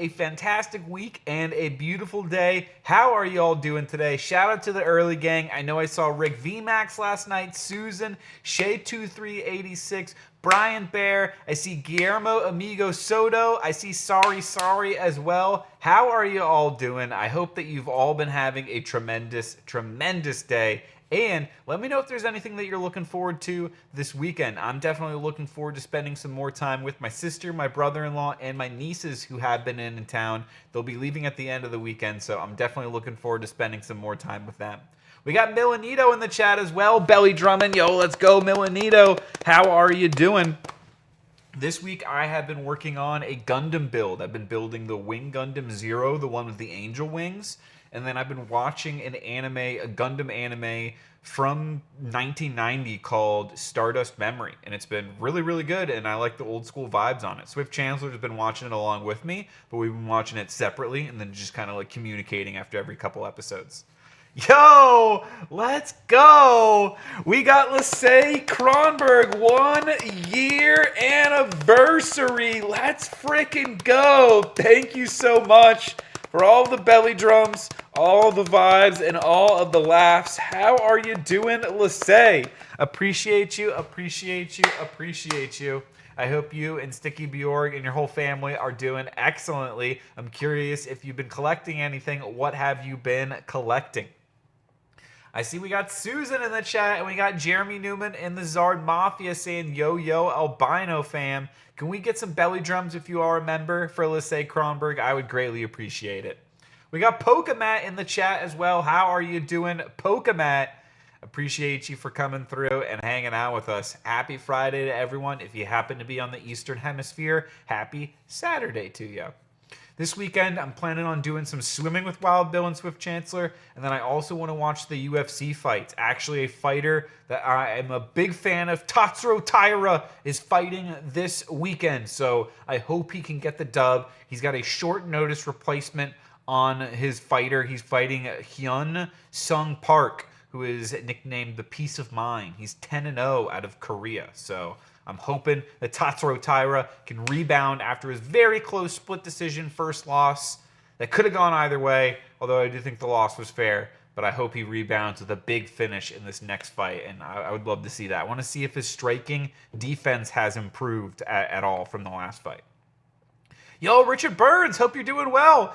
A fantastic week and a beautiful day. How are you all doing today? Shout out to the early gang. I know I saw Rick VMAX last night, Susan, Shay2386, Brian Bear. I see Guillermo Amigo Soto. I see Sorry as well. How are you all doing? I hope that you've all been having a tremendous day. And let me know if there's anything that you're looking forward to this weekend. I'm definitely looking forward to spending some more time with my sister, my brother-in-law, and my nieces who have been in town. They'll be leaving at the end of the weekend, so I'm definitely looking forward to spending some more time with them. We got Milanito in the chat as well. Belly drumming. Yo, let's go, Milanito. How are you doing? This week I have been working on a Gundam build. I've been building the Wing Gundam Zero, the one with the angel wings. And then I've been watching an anime, a Gundam anime from 1990 called Stardust Memory. And it's been really good, and I like the old school vibes on it. Swift Chancellor's been watching it along with me, but we've been watching it separately and then just kind of like communicating after every couple episodes. Yo, let's go. We got Lasse Kronberg 1 year anniversary. Let's freaking go. Thank you so much for all the belly drums, all the vibes, and all of the laughs. How are you doing, Lasse? Appreciate you. I hope you and Sticky Bjorg and your whole family are doing excellently. I'm curious if you've been collecting anything. What have you been collecting? I see we got Susan in the chat, and we got Jeremy Newman in the Zard Mafia saying, yo, albino fam. Can we get some belly drums if you are a member for Lasse Kronberg? I would greatly appreciate it. We got Pokemat in the chat as well. How are you doing, Pokemat? Appreciate you for coming through and hanging out with us. Happy Friday to everyone. If you happen to be on the Eastern Hemisphere, happy Saturday to you. This weekend, I'm planning on doing some swimming with Wild Bill and Swift Chancellor, and then I also want to watch the UFC fights. Actually, a fighter that I am a big fan of, Tatsuro Taira, is fighting this weekend, so I hope he can get the dub. He's got a short notice replacement on his fighter. He's fighting Hyun Sung Park, who is nicknamed the Peace of Mind. He's 10-0 out of Korea, so I'm hoping that Tatsuro Taira can rebound after his very close split decision first loss. That could have gone either way, although I do think the loss was fair. But I hope he rebounds with a big finish in this next fight, and I would love to see that. I want to see if his striking defense has improved at all from the last fight. Yo, Richard Burns, hope you're doing well.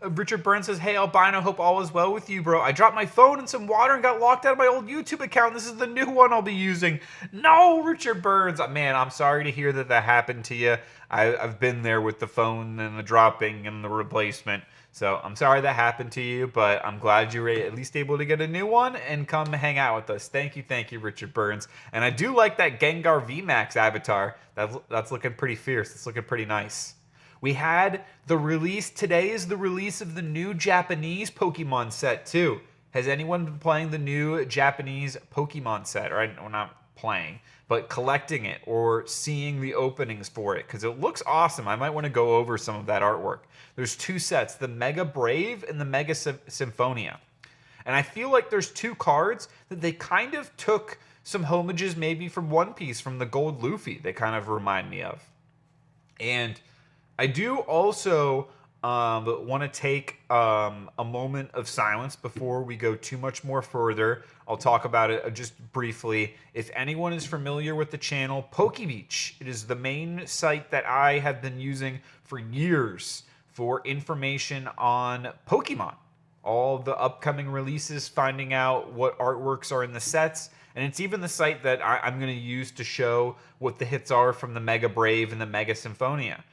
Richard Burns says, hey, Albino, hope all is well with you, bro. I dropped my phone in some water and got locked out of my old YouTube account. This is the new one I'll be using. No, Richard Burns. Man, I'm sorry to hear that happened to you. I've been there with the phone and the dropping and the replacement. So I'm sorry that happened to you, but I'm glad you were at least able to get a new one and come hang out with us. Thank you, Richard Burns. And I do like that Gengar VMAX avatar. That's looking pretty fierce. It's looking pretty nice. We had the release. Today is the release of the new Japanese Pokemon set, too. Has anyone been playing the new Japanese Pokemon set? Or not playing, but collecting it or seeing the openings for it, because it looks awesome. I might want to go over some of that artwork. There's two sets, the Mega Brave and the Mega Symphonia. And I feel like there's two cards that they kind of took some homages maybe from One Piece, from the Gold Luffy. They kind of remind me of. And I do also want to take a moment of silence before we go too much more further. I'll talk about it just briefly. If anyone is familiar with the channel, PokeBeach, it is the main site that I have been using for years for information on Pokemon. All the upcoming releases, finding out what artworks are in the sets, and it's even the site that I'm going to use to show what the hits are from the Mega Brave and the Mega Symphonia.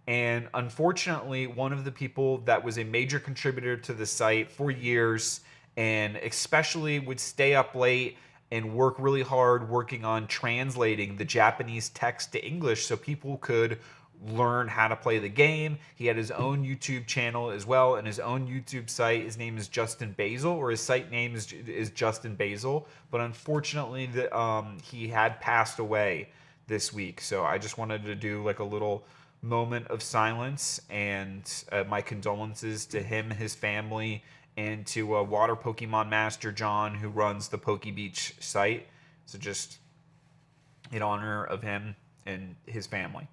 And unfortunately, one of the people that was a major contributor to the site for years, and especially would stay up late and work really hard working on translating the Japanese text to English so people could learn how to play the game. He had his own YouTube channel as well, and his own YouTube site. His name is Justin Basil, or his site name is Justin Basil. But unfortunately, he had passed away this week. So I just wanted to do like a little moment of silence, and my condolences to him, his family, and to Water Pokemon Master John, who runs the PokeBeach site. So just in honor of him and his family.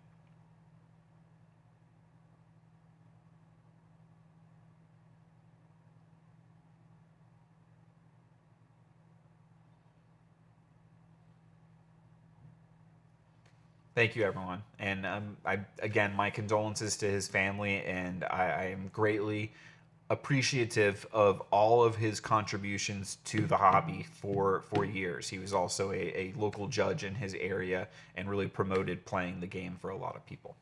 Thank you, everyone. And again, my condolences to his family, and I am greatly appreciative of all of his contributions to the hobby for years. He was also a local judge in his area and really promoted playing the game for a lot of people.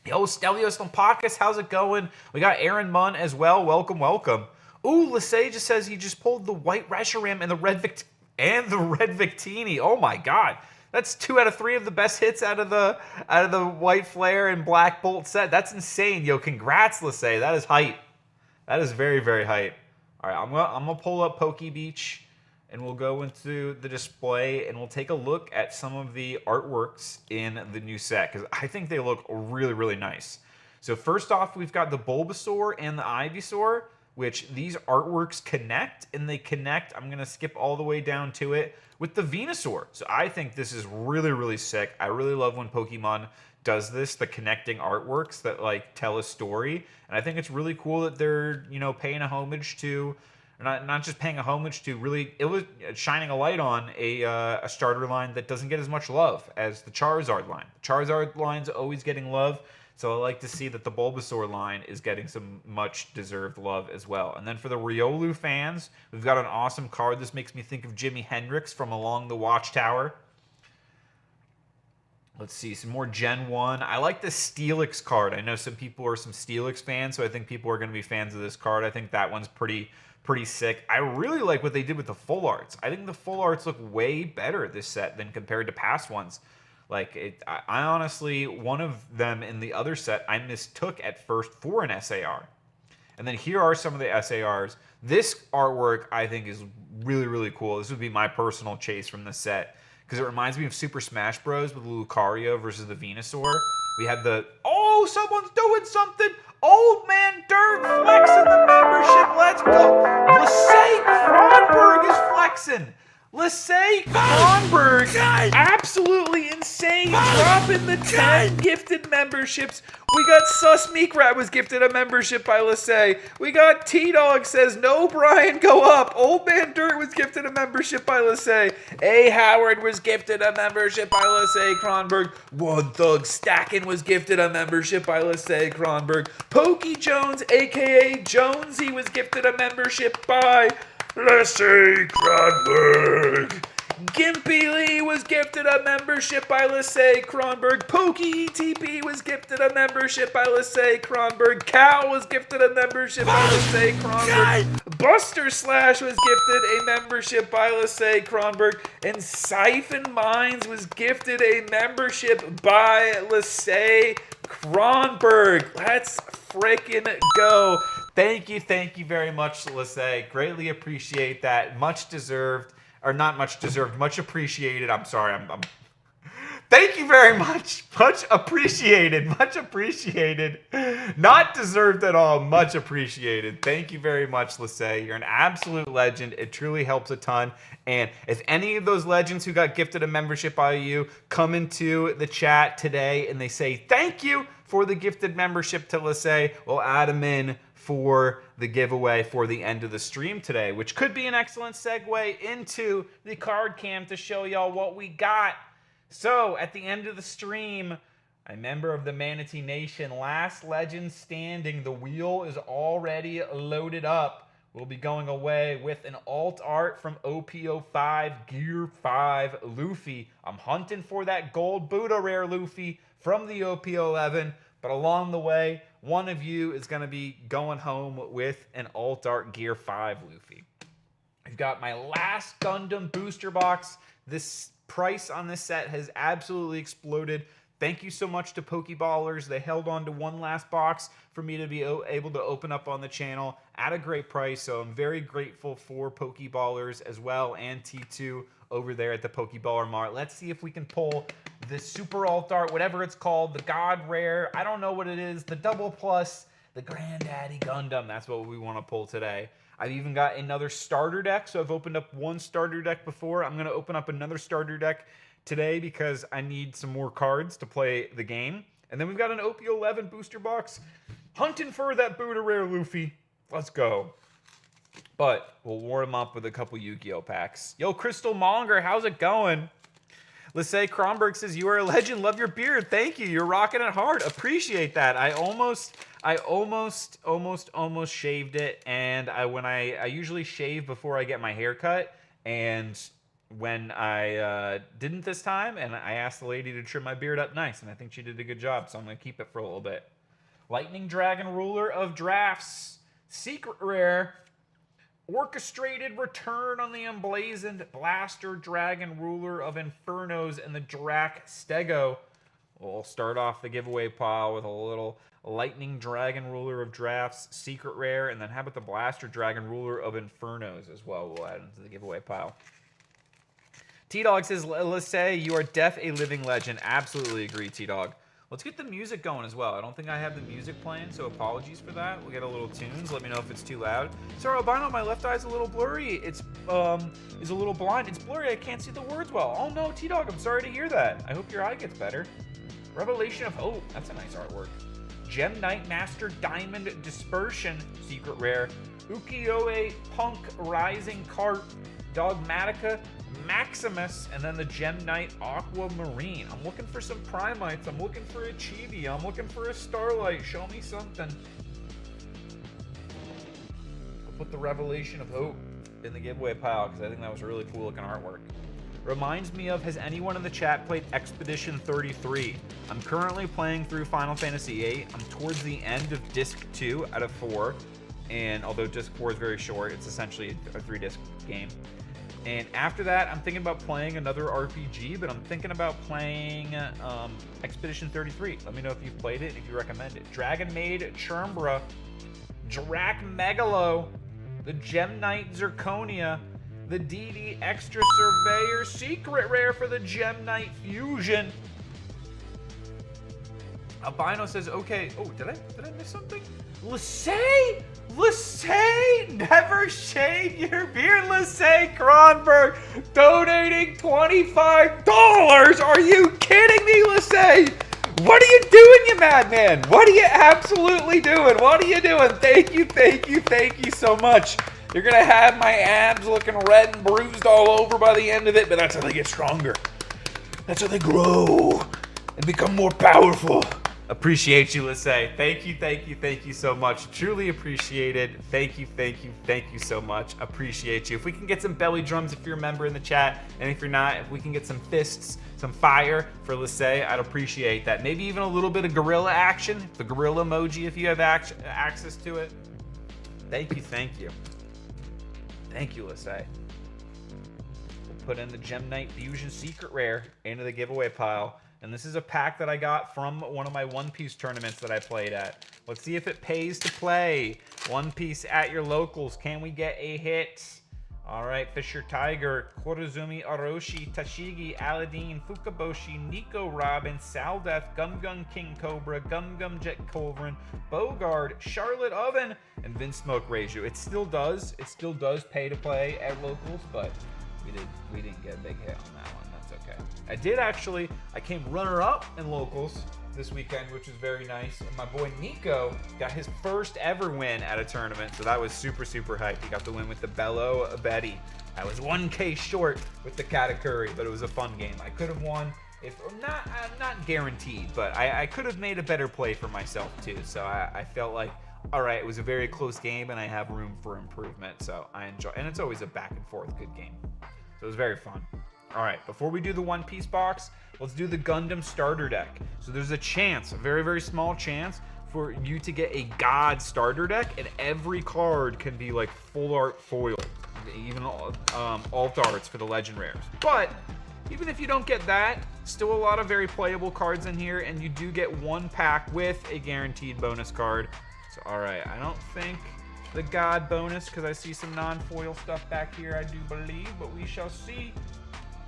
Yo, Stelios Lampakis, how's it going? We got Aaron Munn as well. Welcome, welcome. Ooh, Lesage just says he just pulled the white Reshiram and the red Victini. Oh my god. That's 2 out of 3 of the best hits out of the white flare and black bolt set. That's insane. Yo, congrats, Lesage. That is hype. That is very, very hype. All right, I'm gonna pull up Poke Beach, and we'll go into the display, and we'll take a look at some of the artworks in the new set, because I think they look really, really nice. So first off, we've got the Bulbasaur and the Ivysaur, which these artworks connect, and they connect, I'm gonna skip all the way down to it, with the Venusaur. So I think this is really, really sick. I really love when Pokemon does this, the connecting artworks that like tell a story. And I think it's really cool that they're, you know, paying a homage to, not just paying a homage to, really shining a light on a starter line that doesn't get as much love as the Charizard line. The Charizard line's always getting love, so I like to see that the Bulbasaur line is getting some much deserved love as well. And then for the Riolu fans, we've got an awesome card. This makes me think of Jimi Hendrix from Along the Watchtower. Let's see, some more Gen 1. I like the Steelix card. I know some people are some Steelix fans, so I think people are going to be fans of this card. I think that one's pretty sick. I really like what they did with the full arts. I think the full arts look way better this set than compared to past ones. Like, I honestly, one of them in the other set, I mistook at first for an SAR. And then here are some of the SARs. This artwork, I think, is really, really cool. This would be my personal chase from the set, because it reminds me of Super Smash Bros. With Lucario versus the Venusaur. We had the, oh, someone's doing something! Old Man Dirt flexing the membership, let's go! Lesage Kronberg is flexing! Lesage Kronberg, absolutely insane, dropping the 10 gifted memberships. We got Sus Meekrat was gifted a membership by Lesage. We got T-Dog says, no Brian, go up. Old Man Dirt was gifted a membership by Lesage. A. Howard was gifted a membership by Lesage Kronberg. One Thug Stackin was gifted a membership by Lesage Kronberg. Pokey Jones, a.k.a. Jonesy, was gifted a membership by Lesage Kronberg. Gimpy Lee was gifted a membership by Lesage Kronberg. Pokey ETP was gifted a membership by Lesage Kronberg. Cal was gifted a membership by Lesage Kronberg. Buster Slash was gifted a membership by Lesage Kronberg. And Siphon Mines was gifted a membership by Lesage Kronberg. Let's frickin' go. Thank you very much, Lesage. Greatly appreciate that. Much deserved. Or not much deserved, much appreciated. I'm sorry, I'm thank you very much. Much appreciated, much appreciated. Not deserved at all, much appreciated. Thank you very much, Lesage. You're an absolute legend. It truly helps a ton. And if any of those legends who got gifted a membership by you come into the chat today and they say thank you for the gifted membership to Lesage, we'll add them in for the giveaway for the end of the stream today, which could be an excellent segue into the card cam to show y'all what we got. So at the end of the stream, a member of the Manatee Nation, last legend standing, the wheel is already loaded up. We'll be going away with an alt art from OP05 Gear 5 Luffy. I'm hunting for that gold Buddha rare Luffy from the OP11, but along the way, one of you is going to be going home with an alt art Gear 5 Luffy. I've got my last Gundam booster box. This price on this set has absolutely exploded. Thank you so much to Pokeballers. They held on to one last box for me to be able to open up on the channel at a great price. So I'm very grateful for Pokeballers as well, and T2 over there at the Pokeballer Mart. Let's see if we can pull the Super Alt Art, whatever it's called, the God Rare, I don't know what it is, the Double Plus, the Grandaddy Gundam. That's what we want to pull today. I've even got another starter deck, so I've opened up one starter deck before. I'm going to open up another starter deck today because I need some more cards to play the game. And then we've got an OP11 booster box. Hunting for that Buddha Rare Luffy. Let's go. But we'll warm him up with a couple Yu-Gi-Oh packs. Yo, Crystal Monger, how's it going? Lissay Kronberg says, you are a legend. Love your beard. Thank you. You're rocking it hard. Appreciate that. I almost shaved it. And I usually shave before I get my hair cut. And when I didn't this time, and I asked the lady to trim my beard up nice, and I think she did a good job. So I'm going to keep it for a little bit. Lightning Dragon Ruler of Drafts. Secret Rare. Orchestrated Return on the Emblazoned Blaster Dragon Ruler of Infernos and the Drac Stego. We'll start off the giveaway pile with a little Lightning Dragon Ruler of Drafts, Secret Rare, and then how about the Blaster Dragon Ruler of Infernos as well? We'll add into the giveaway pile. T-Dog says, let's say you are deaf a living legend. Absolutely agree, T-Dog. Let's get the music going as well. I don't think I have the music playing, so apologies for that. We'll get a little tunes. Let me know if it's too loud. Sorry, Albino, my left eye's a little blurry. It's is a little blind. It's blurry. I can't see the words well. Oh no, T-Dog, I'm sorry to hear that. I hope your eye gets better. Revelation of Hope. That's a nice artwork. Gem Knight Master Diamond Dispersion. Secret Rare. Ukiyo-e Punk Rising Cart. Dogmatica Maximus, and then the Gem Knight Aquamarine. I'm looking for some Primites. I'm looking for a Chibi. I'm looking for a Starlight. Show me something. I'll put the Revelation of Hope in the giveaway pile because I think that was a really cool looking artwork. Reminds me of, has anyone in the chat played Expedition 33? I'm currently playing through Final Fantasy VIII. I'm towards the end of Disc 2 out of 4. And although Disc 4 is very short, it's essentially a 3-disc game. And after that, I'm thinking about playing another RPG, but I'm thinking about playing Expedition 33. Let me know if you've played it and if you recommend it. Dragon Maid Churmbra, Drac Megalo, the Gem Knight Zirconia, the DD Extra Surveyor, Secret Rare for the Gem Knight Fusion. Albino says, okay. Oh, did I miss something? Lissay, never shave your beard. Lissay Kronberg donating $25. Are you kidding me, Lissay? What are you doing, you madman? What are you absolutely doing? What are you doing? Thank you so much. You're gonna have my abs looking red and bruised all over by the end of it, but that's how they get stronger. That's how they grow and become more powerful. Appreciate you, Lissay. Thank you so much. Truly appreciate it. Thank you so much. Appreciate you. If we can get some belly drums if you're a member in the chat, and if you're not, if we can get some fists, some fire for Lissay, I'd appreciate that. Maybe even a little bit of gorilla action, the gorilla emoji if you have access to it. Thank you. Thank you, Lissay. We'll put in the Gem Knight Fusion Secret Rare into the giveaway pile. And this is a pack that I got from one of my One Piece tournaments that I played at. Let's see if it pays to play. One Piece at your locals. Can we get a hit? All right, Fisher Tiger, Korozumi Orochi, Tashigi, Aladdin, Fukaboshi, Nico Robin, Saldeth, Gum Gum King Cobra, Gum Gum Jet Culverin, Bogard, Charlotte Oven, and Vince Smoke Reiju. It still does pay to play at locals, but we didn't get a big hit on that one. Okay. I came runner-up in locals this weekend, which was very nice. And my boy Nico got his first ever win at a tournament, so that was super hyped. He got the win with the Bello Betty. I was 1K short with the Katakuri, but it was a fun game. I could have won, if not guaranteed, but I could have made a better play for myself too. So I felt like, all right, it was a very close game, and I have room for improvement. So I enjoy, and it's always a back and forth good game. So it was very fun. All right, before we do the One Piece box, let's do the Gundam starter deck. So there's a chance, a very small chance, for you to get a God starter deck, and every card can be like full art foil, even alt arts for the legend rares. But even if you don't get that, still a lot of very playable cards in here, and you do get one pack with a guaranteed bonus card. So all right, I don't think the God bonus, because I see some non-foil stuff back here, I do believe, but we shall see.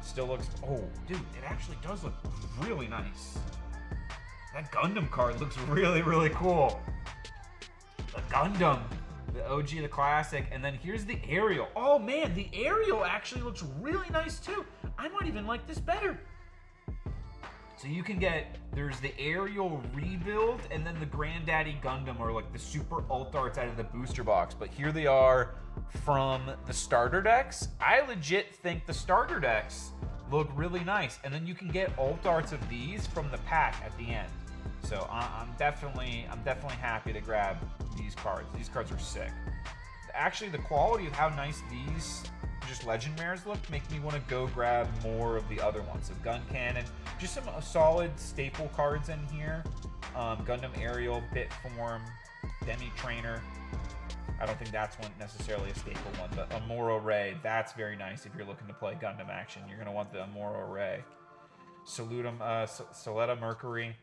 Still looks, oh, dude, it actually does look really nice. That Gundam card looks really cool. The Gundam, the OG, the classic, and then here's the Ariel. Oh man, the Ariel actually looks really nice too. I might even like this better. So you can get, there's the Ariel rebuild, and then the Grandaddy Gundam, or like the super alt arts out of the booster box. But here they are from the starter decks. I legit think the starter decks look really nice. And then you can get alt arts of these from the pack at the end. So I'm definitely happy to grab these cards. These cards are sick. Actually, the quality of how nice these just legend rares look make me want to go grab more of the other ones. So Gun Cannon, just some solid staple cards in here. Gundam Aerial, Bit Form, Demi Trainer. I don't think that's one necessarily a staple one, but Amuro Ray, that's very nice if you're looking to play Gundam action. You're going to want the Amuro Ray. Salutum, Soletta Mercury,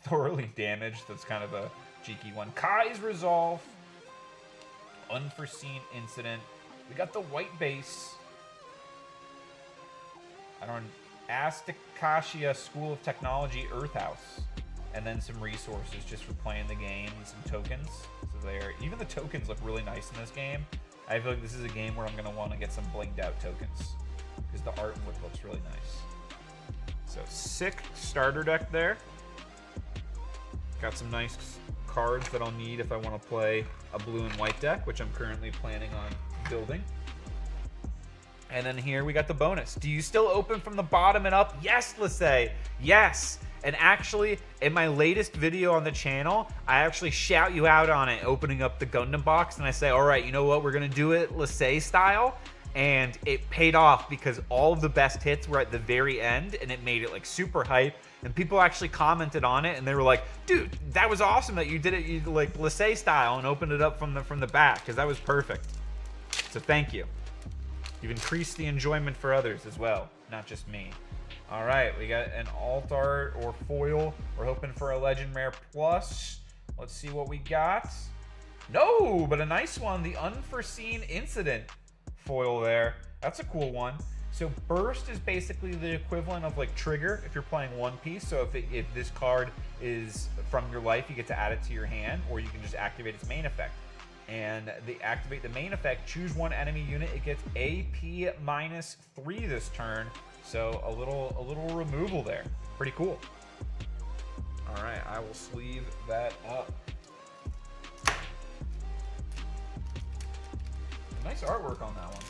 Thoroughly Damaged, that's kind of a cheeky one. Kai's Resolve, Unforeseen Incident. We got the white base. Astakashia School of Technology Earth House. And then some resources just for playing the game and some tokens. So there, even the tokens look really nice in this game. I feel like this is a game where I'm gonna want to get some blinged out tokens because the artwork looks really nice. So sick starter deck there. Got some nice cards that I'll need if I want to play a blue and white deck, which I'm currently planning on building. And then here we got the bonus. Do you still open from the bottom and up? Yes, Lisay. Yes. And actually, in my latest video on the channel, I actually shout you out on it, opening up the Gundam box, and I say, all right, you know what? We're going to do it Lisay style. And it paid off because all of the best hits were at the very end, and it made it like super hype. And people actually commented on it, and they were like, dude, that was awesome that you did it like Lisay style and opened it up from the back, because that was perfect. So thank you. You've increased the enjoyment for others as well, not just me. All right, we got an alt art or foil. We're hoping for a Legend Rare Plus. Let's see what we got. No, but a nice one. The Unforeseen Incident foil there. That's a cool one. So Burst is basically the equivalent of like Trigger if you're playing One Piece. So if this card is from your life, you get to add it to your hand, or you can just activate its main effect. And they activate the main effect, choose one enemy unit. It gets AP -3 this turn. So a little removal there. Pretty cool. All right, I will sleeve that up. Nice artwork on that one.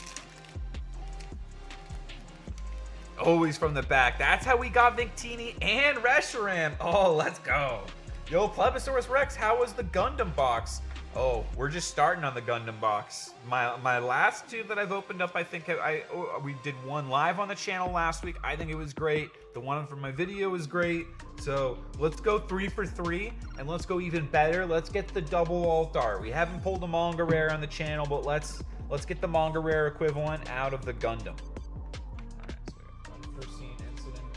Always from the back. That's how we got Victini and Reshiram. Oh, let's go. Yo, Plebisaurus Rex, how was the Gundam box? Oh, we're just starting on the Gundam box. My last two that I've opened up, I think we did one live on the channel last week. I think it was great. The one from my video was great. So let's go 3 for 3, and let's go even better. Let's get the double alt art. We haven't pulled a manga rare on the channel, but let's get the manga rare equivalent out of the Gundam. All right, so we got Unforeseen Incident.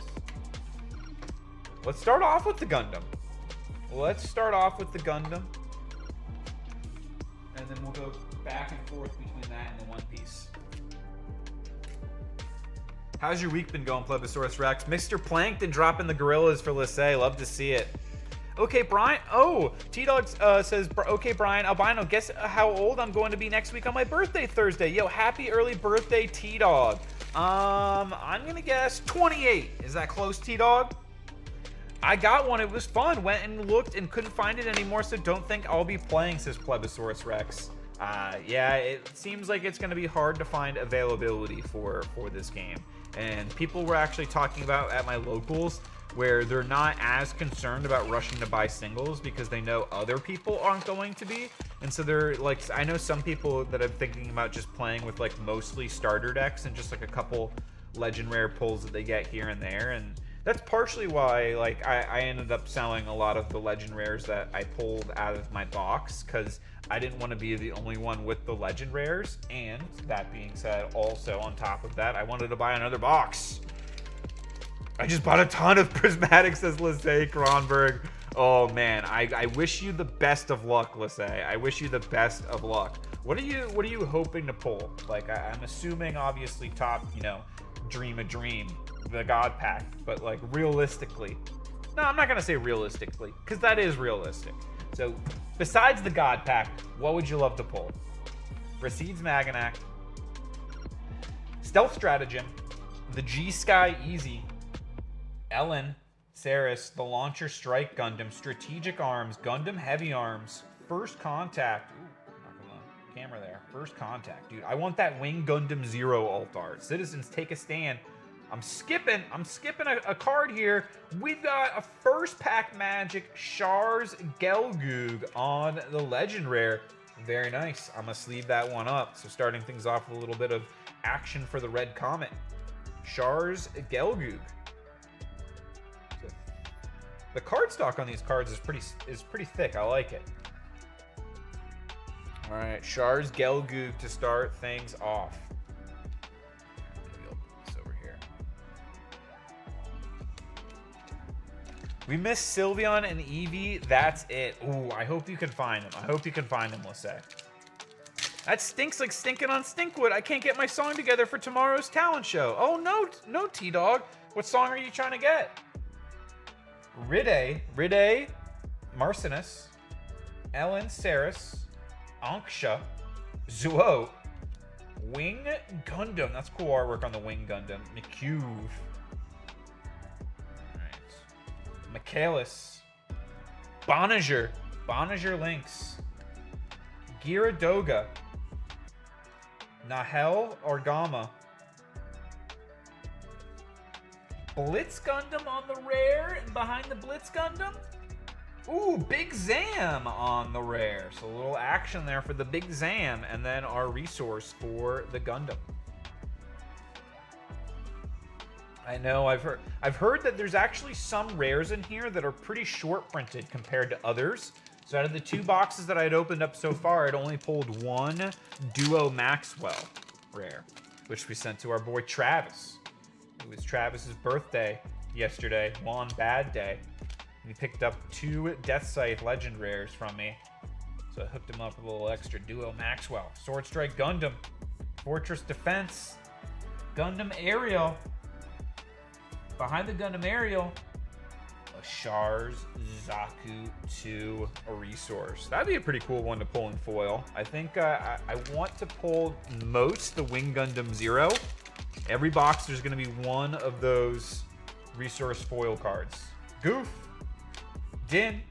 Let's start off with the Gundam. And then we'll go back and forth between that and the One Piece. How's your week been going, Plebisaurus Rex? Mr. Plankton dropping the gorillas for Lisay. Love to see it. Okay, Brian. Oh, T-Dog says, okay, Brian, Albino, guess how old I'm going to be next week on my birthday Thursday. Yo, happy early birthday, T-Dog. I'm going to guess 28. Is that close, T-Dog? I got one. It was fun. Went and looked and couldn't find it anymore, so don't think I'll be playing, says Plebisaurus Rex. Yeah, it seems like it's going to be hard to find availability for this game. And people were actually talking about at my locals where they're not as concerned about rushing to buy singles because they know other people aren't going to be. And so they're like, I know some people that are thinking about just playing with like mostly starter decks and just like a couple legend rare pulls that they get here and there. And that's partially why like I ended up selling a lot of the legend rares that I pulled out of my box, because I didn't want to be the only one with the legend rares. And that being said, also on top of that, I wanted to buy another box. I just bought a ton of prismatics, says Lisay Kronberg. Oh man, I wish you the best of luck, Lisay. I wish you the best of luck. What are you hoping to pull? Like I'm assuming obviously top, Dream a Dream, the God Pack, but like realistically. No, I'm not gonna say realistically, because that is realistic. So besides the God Pack, what would you love to pull? Recedes Maganac, Stealth Stratagem, the G-Sky Easy, Ellen, Saris, the Launcher Strike Gundam, Strategic Arms, Gundam Heavy Arms, First Contact. Ooh, knock on the camera there. First Contact, dude. I want that Wing Gundam Zero alt art. Citizens Take a Stand. I'm skipping a card here. We've got a first pack magic Char's Gelgoog on the legend rare. Very nice. I'm gonna sleeve that one up. So starting things off with a little bit of action for the red comet. Char's Gelgoog. The cardstock on these cards is pretty thick. I like it. All right, Char's Gelgoog to start things off. Maybe I'll put this over here. We missed Sylveon and Eevee. That's it. Ooh, I hope you can find them. I hope you can find them, let's say. That stinks like stinking on Stinkwood. I can't get my song together for tomorrow's talent show. Oh, no, T-Dog. What song are you trying to get? Ride, Marcinus, Ellen Saris, Anksha, Zuo, Wing Gundam. That's cool artwork on the Wing Gundam. McCuve. Alright. Michaelis. Bonager Lynx. Gyaradoga. Nahel Orgama. Blitz Gundam on the rare, and behind the Blitz Gundam, ooh, Big Zam on the rare. So a little action there for the Big Zam, and then our resource for the Gundam. I know, I've heard that there's actually some rares in here that are pretty short printed compared to others. So out of the 2 boxes that I'd opened up so far, I'd only pulled 1 Duo Maxwell rare, which we sent to our boy Travis. It was Travis's birthday yesterday, one bad day. And he picked up 2 Death Scythe Legend rares from me. So I hooked him up with a little extra Duo Maxwell. Sword Strike Gundam. Fortress Defense. Gundam Aerial. Behind the Gundam Aerial, a Char's Zaku 2 resource. That'd be a pretty cool one to pull in foil. I think I want to pull most the Wing Gundam 0. Every box, there's going to be 1 of those resource foil cards. Goof, Din,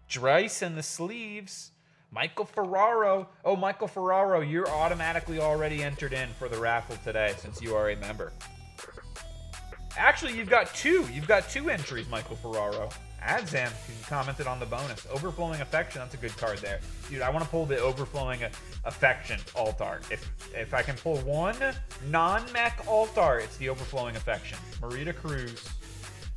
Dreiss in the sleeves, Michael Ferraro. Oh, Michael Ferraro, you're automatically already entered in for the raffle today since you are a member. Actually, you've got 2. You've got 2 entries, Michael Ferraro. Adzam, because you commented on the bonus. Overflowing Affection, that's a good card there. Dude, I want to pull the Overflowing Affection alt art. If I can pull 1 non-mech alt art, it's the Overflowing Affection. Marita Cruz.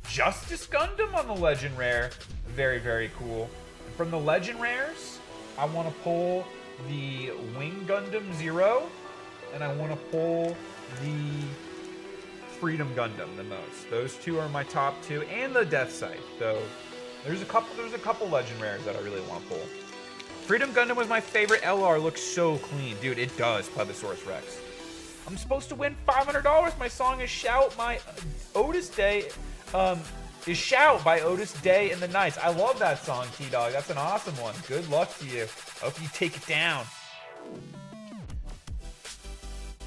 Justice Gundam on the Legend Rare. Very, very cool. And from the Legend Rares, I want to pull the Wing Gundam 0, and I want to pull the Freedom Gundam the most. Those 2 are my top 2, and the Death Scythe. So there's a couple Legend Rares that I really want to pull. Freedom Gundam was my favorite LR. Looks so clean. Dude, it does, Plebisaurus Rex. I'm supposed to win $500. My song is Shout by Otis Day. Is Shout by Otis Day and the Knights. I love that song, T-Dog. That's an awesome one. Good luck to you. Hope you take it down.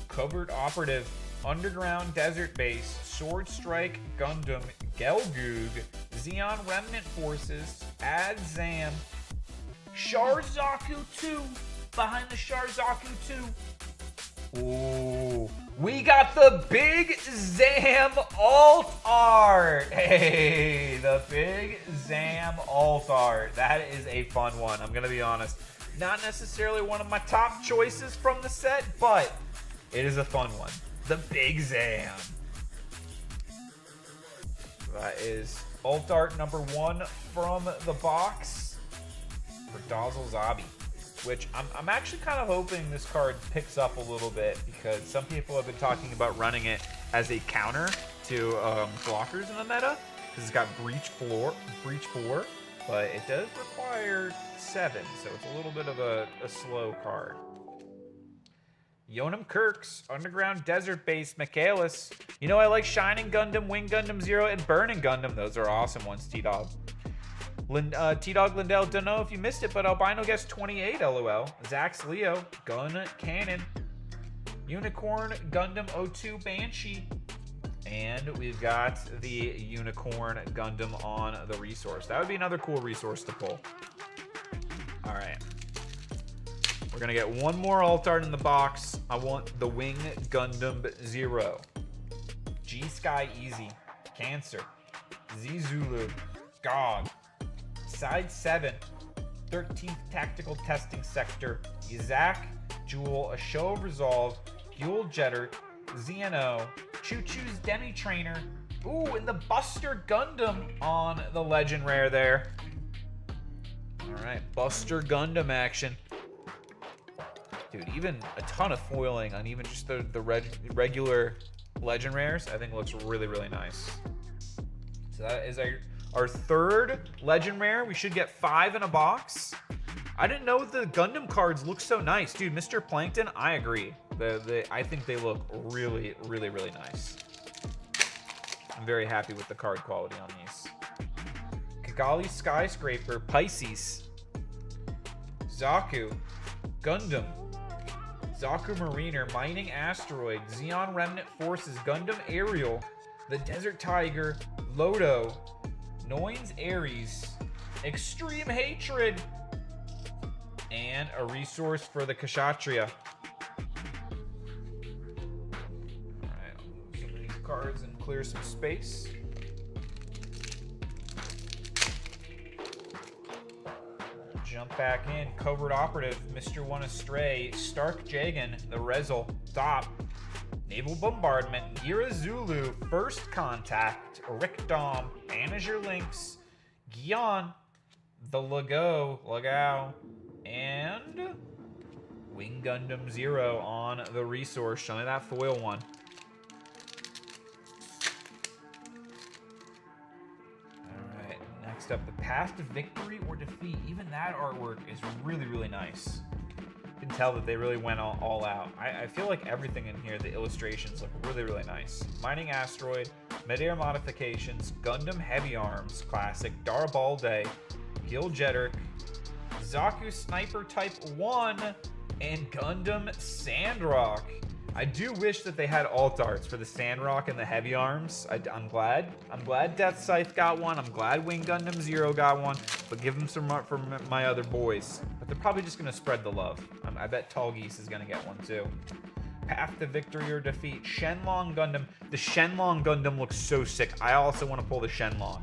Covert Operative. Underground Desert Base, Sword Strike Gundam, Gelgoog, Xeon Remnant Forces, Adzam, Sharzaku 2, behind the Sharzaku 2. Ooh, we got the Big Zam alt art. Hey, the Big Zam alt art. That is a fun one, I'm gonna be honest. Not necessarily one of my top choices from the set, but it is a fun one. The Big Zam. That is alt art number 1 from the box for Dazzle Zabi, which I'm actually kind of hoping this card picks up a little bit, because some people have been talking about running it as a counter to blockers in the meta, because it's got Breach 4, but it does require 7, so it's a little bit of a slow card. Yonam Kirks, Underground Desert Base, Michaelis. You know, I like Shining Gundam, Wing Gundam 0, and Burning Gundam. Those are awesome ones, T-Dog. T-Dog Lindell, don't know if you missed it, but Albino guessed 28, LOL. Zax Leo, Gun Cannon. Unicorn Gundam 02 Banshee. And we've got the Unicorn Gundam on the resource. That would be another cool resource to pull. All right. We're going to get 1 more alt art in the box. I want the Wing Gundam 0. G-Sky Easy, Cancer, Z-Zulu, GOG, Side 7, 13th Tactical Testing Sector, Yazak, Jewel, A Show of Resolve, Fuel Jetter, ZNO, Choo Choo's Demi Trainer, ooh, and the Buster Gundam on the Legend Rare there. All right, Buster Gundam action. Dude, even a ton of foiling on even just the regular Legend Rares, I think looks really, really nice. So that is our third Legend Rare. We should get 5 in a box. I didn't know the Gundam cards look so nice. Dude, Mr. Plankton, I agree. I think they look really, really, really nice. I'm very happy with the card quality on these. Kigali Skyscraper, Pisces, Zaku, Gundam, Zaku Mariner, Mining Asteroid, Xeon Remnant Forces, Gundam Aerial, the Desert Tiger, Lodo, Noins Ares, Extreme Hatred, and a resource for the Kshatriya. Alright, I'll move some of these cards and clear some space. Jump back in. Covert Operative, Mr. One Astray, Stark Jagan, the Rezel, Thop, Naval Bombardment, Gira Zulu, First Contact, Rick Dom, Manager Lynx, Gion, the Lagao, and Wing Gundam Zero on the resource. Show me that foil one. Alright, next up, the Path to Victory or Defeat. Even that artwork is really, really nice. You can tell that they really went all out. I feel like everything in here, the illustrations look really, really nice. Mining Asteroid, Mid-Air Modifications, Gundam Heavy Arms Classic, Darbalde, Gil Jetter, Zaku Sniper Type 1, and Gundam Sandrock. I do wish that they had alt arts for the Sandrock and the Heavy Arms. I'm glad Death Scythe got one. I'm glad Wing Gundam Zero got one. But give them some for my other boys. But they're probably just gonna spread the love. I bet Tall Geese is gonna get one too. Path to Victory or Defeat. Shenlong Gundam. The Shenlong Gundam looks so sick. I also want to pull the Shenlong.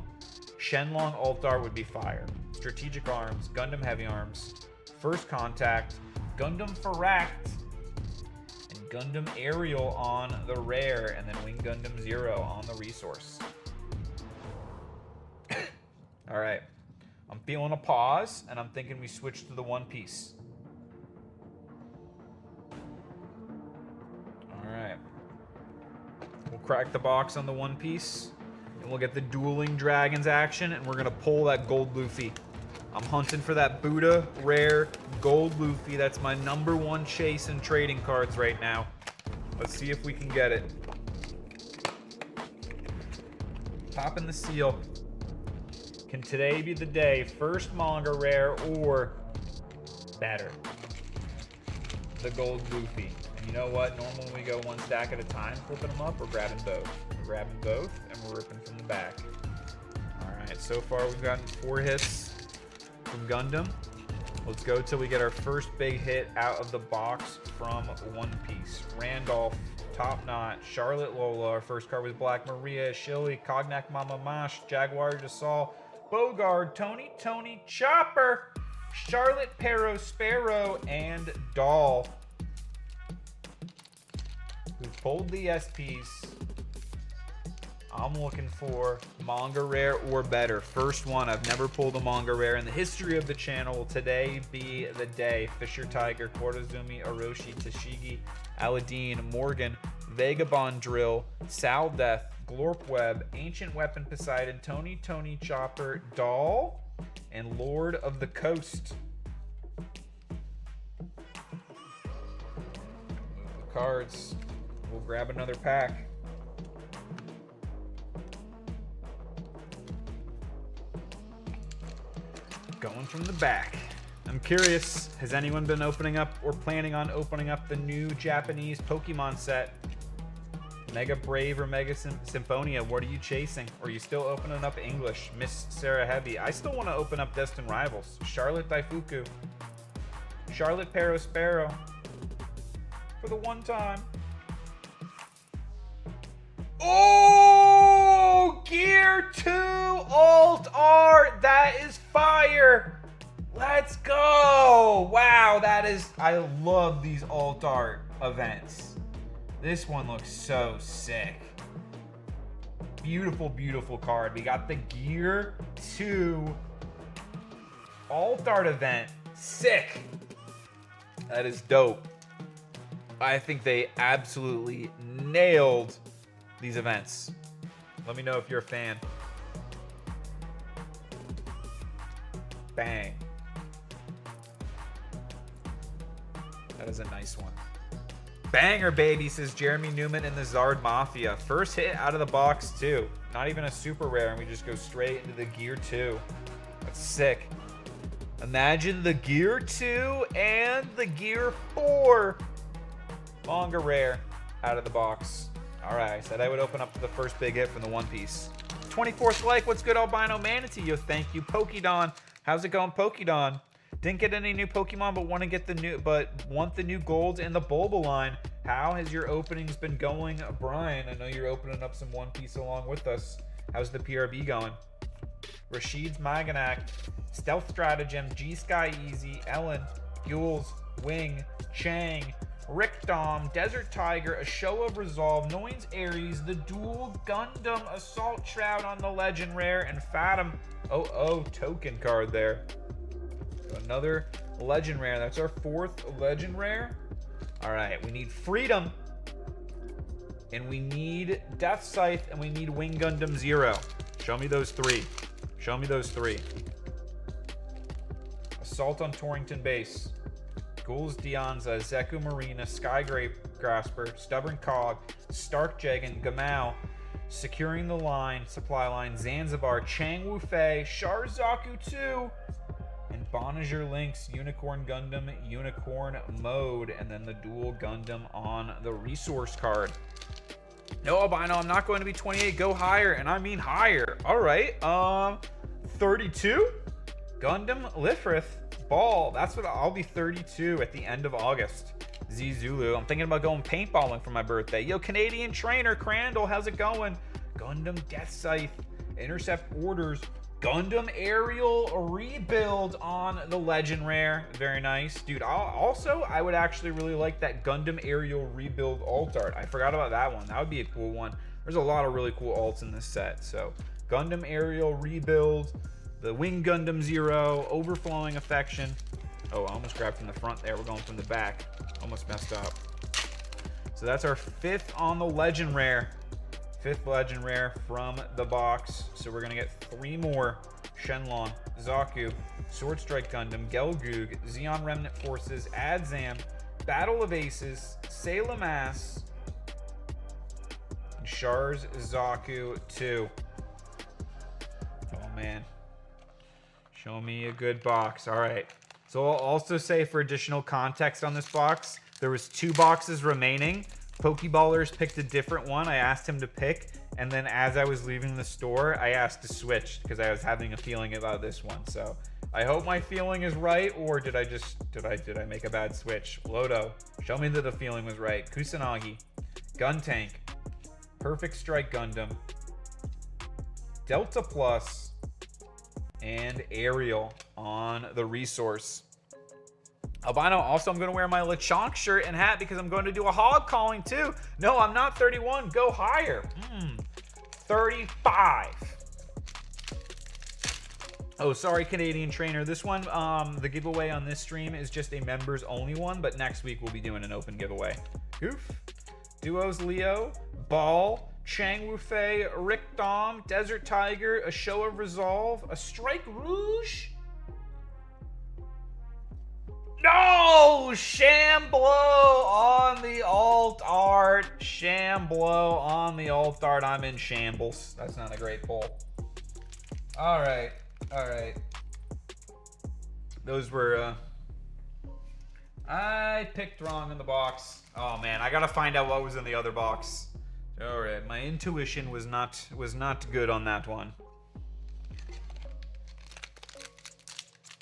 Shenlong alt art would be fire. Strategic Arms, Gundam Heavy Arms, First Contact, Gundam Ferract, and Gundam Aerial on the rare, and then Wing Gundam Zero on the resource. All right, I'm feeling a pause, and I'm thinking we switch to the One Piece. All right, we'll crack the box on the One Piece, and we'll get the Dueling Dragons action, and we're gonna pull that Gold Luffy. I'm hunting for that Buddha rare Gold Luffy. That's my #1 chase in trading cards right now. Let's see if we can get it. Popping the seal. Can today be the day? First manga rare or better? The Gold Luffy. And you know what? Normally we go one stack at a time, flipping them up. We're grabbing both. We're grabbing both, and we're ripping from the back. All right, so far we've gotten 4 hits from Gundam. Let's go till we get our first big hit out of the box from One Piece. Randolph, Top Knot, Charlotte Lola. Our first card was Black Maria, Shilly, Cognac Mama Mash, Jaguar Desal, Bogard, Tony Chopper, Charlotte Pero Sparrow, and Doll. We pulled the SPs. I'm looking for manga rare or better. First one. I've never pulled a manga rare in the history of the channel. Will today be the day? Fisher Tiger, Kortazumi, Orochi, Tashigi, Aladdin, Morgan, Vagabond Drill, Sal Death, Glorp Web, Ancient Weapon Poseidon, Tony Chopper, Doll, and Lord of the Coast. Move the cards. We'll grab another pack. Going from the back. I'm curious, has anyone been opening up or planning on opening up the new Japanese Pokemon set? Mega Brave or Mega Symphonia, what are you chasing? Or are you still opening up English? Miss Sarah Heavy. I still want to open up Destined Rivals. Charlotte Daifuku. Charlotte Pero Sparrow. For the one time. Oh! Gear 2 alt art. That is fire. Let's go. Wow, that is, I love these alt art events. This one looks so sick. Beautiful, beautiful card. We got the Gear 2 alt art event. Sick. That is dope. I think they absolutely nailed these events. Let me know if you're a fan. Bang. That is a nice one. Banger, baby, says Jeremy Newman in the Zard Mafia. First hit out of the box, too. Not even a super rare, and we just go straight into the Gear 2. That's sick. Imagine the Gear 2 and the Gear 4. Manga rare out of the box. All right, I said I would open up to the first big hit from the One Piece. 24th like, what's good, Albino Manatee? Yo, thank you. Pokedon, how's it going, Pokedon? Didn't get any new Pokemon, but want the new golds and the Bulba line. How has your openings been going, Brian? I know you're opening up some One Piece along with us. How's the PRB going? Rashid's Maganak, Stealth Stratagem, G-Sky Easy, Ellen, Gules, Wing, Chang, Rickdom, Desert Tiger, A Show of Resolve, Noins Ares, the Dual Gundam, Assault Shroud on the Legend Rare, and Fathom. Oh, token card there. Another Legend Rare. That's our fourth Legend Rare. All right, we need Freedom, and we need Death Scythe, and we need Wing Gundam Zero. Show me those three. Show me those three. Assault on Torrington Base. Ghouls Dianza, Zeku Marina, Skygrape Grasper, Stubborn Cog, Stark Jagan, Gamao, Securing the Line, Supply Line, Zanzibar, Chang Wu Fei, Sharzaku 2, and Bonager Lynx, Unicorn Gundam, Unicorn Mode, and then the Dual Gundam on the resource card. No, Albino, I'm not going to be 28. Go higher, and I mean higher. All right, 32? Gundam Lifrith Ball. That's what I'll be 32 at the end of August. Z Zulu. I'm thinking about going paintballing for my birthday. Yo, Canadian Trainer, Crandall, how's it going? Gundam Death Scythe, Intercept Orders, Gundam Aerial Rebuild on the Legend Rare. Very nice. Dude, I would actually really like that Gundam Aerial Rebuild alt art. I forgot about that one. That would be a cool one. There's a lot of really cool alts in this set. So, Gundam Aerial Rebuild, the Wing Gundam Zero, Overflowing Affection. Oh, I almost grabbed from the front there. We're going from the back. Almost messed up. So that's our fifth on the Legend Rare. Fifth Legend Rare from the box. So we're going to get three more. Shenlong, Zaku, Sword Strike Gundam, Gelgoog, Zeon Remnant Forces, Adzam, Battle of Aces, Salem Ass, and Shar's Zaku 2. Oh, man. Show me a good box. All right. So I'll also say, for additional context on this box, there was 2 boxes remaining. Pokeballers picked a different one. I asked him to pick, and then as I was leaving the store, I asked to switch because I was having a feeling about this one. So I hope my feeling is right, or did I make a bad switch? Lodo, show me that the feeling was right. Kusanagi, Gun Tank, Perfect Strike Gundam, Delta Plus, and Ariel on the resource. Albino, also I'm going to wear my Lechonk shirt and hat because I'm going to do a hog calling too. No, I'm not 31. Go higher. 35. Oh, sorry, Canadian Trainer. This one, the giveaway on this stream is just a members only one, but next week we'll be doing an open giveaway. Goof. Duos Leo, Ball, Chang Wu Fei, Rick Dom, Desert Tiger, A Show of Resolve, a Strike Rouge. No! Shamblo on the alt art. Shamblo on the alt art. I'm in shambles. That's not a great pull. All right. All right. Those were... I picked wrong in the box. Oh, man. I got to find out what was in the other box. All right. My intuition was not good on that one.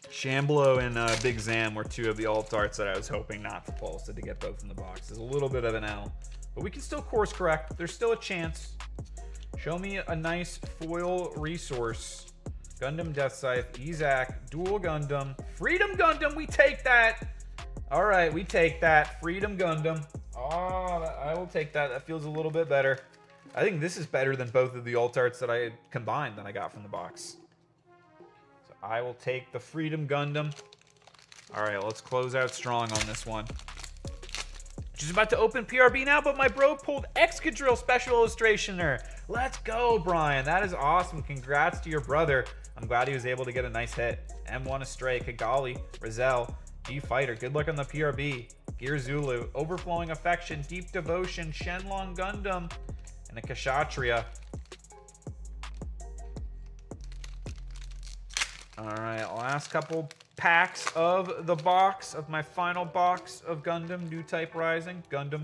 Shamblo and Big Zam were 2 of the alt arts that I was hoping not to pull, so to get both in the box is a little bit of an L. But we can still course correct. There's still a chance. Show me a nice foil resource. Gundam Death Scythe, Isaac, Dual Gundam, Freedom Gundam, we take that. All right, we take that. Freedom Gundam. Oh, I will take that. That feels a little bit better. I think this is better than both of the alt arts that I combined that I got from the box. So I will take the Freedom Gundam. All right, let's close out strong on this one. She's about to open PRB now, but my bro pulled Excadrill Special Illustrationer. Let's go, Brian. That is awesome. Congrats to your brother. I'm glad he was able to get a nice hit. M1 Astray, Kigali, Rizal, G-Fighter. Good luck on the PRB. Gear Zulu, Overflowing Affection, Deep Devotion, Shenlong Gundam, and a Kshatriya. All right, last couple packs of the box, of my final box of Gundam Newtype Rising. Gundam,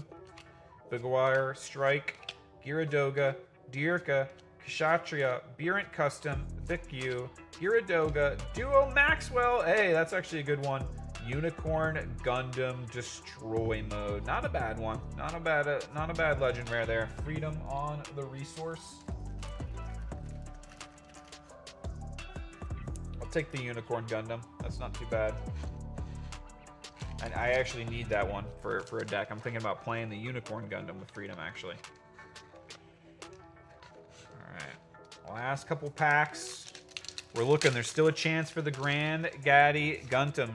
Bigwire, Strike, Gyaradoga, Dirka, Kshatriya, Beerant Custom, Vikyu, Gyaradoga, Duo Maxwell. Hey, that's actually a good one. Unicorn Gundam Destroy Mode. Not a bad one. Not a bad legend rare there. Freedom on the resource. I'll take the Unicorn Gundam. That's not too bad. And I actually need that one for a deck. I'm thinking about playing the Unicorn Gundam with Freedom, actually. All right. Last couple packs. We're looking. There's still a chance for the Grandaddy Gundam.